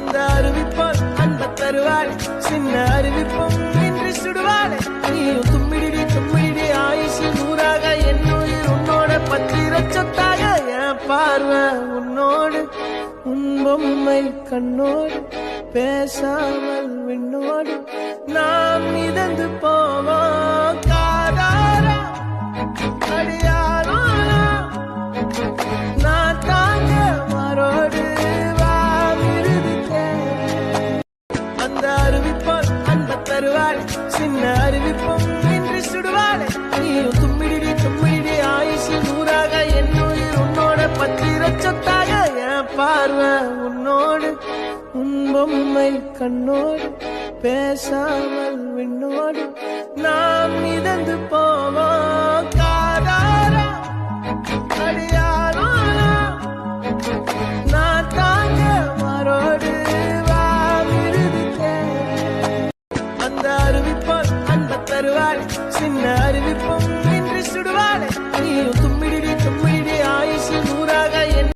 அந்த அறிவிப்போல் அன்ப தருவாள் சின்ன அறிவிப்பும் இன்றி சுடுவாள் நீயும் தும்மிடி ஆயுசு நூறாக என் உயிர் உன்னோட பத்திர சொத்தாக என் பார்வை உன்னோடு உன் பொம்மை கண்ணோடு பேசாமல் விண்ணோடு நாம் மிதந்து போவோம் காதாரா அடியாரோ நான் தாங்க மாறோடு அந்த அறிவிப்போல் அன்ப தருவாள் சின்ன அறிவிப்பும் இன்றி சுடுவாள் நீயும் தும்மிடி ஆயுசு நூறாக என் உயிர் உன்னோட பத்திர சொத்தாக என் பார்வை உன்னோடு உன் பொம்மை கண்ணோடு பேசாமல் விண்ணோடு நாம் மிதந்து போவோம் காதாரா அடியாரோ நான் தாங்க மாறோடு அந்த அறிவிப்போல் அன்ப தருவாள் சின்ன அறிவிப்பும் இன்றி சுடுவாள்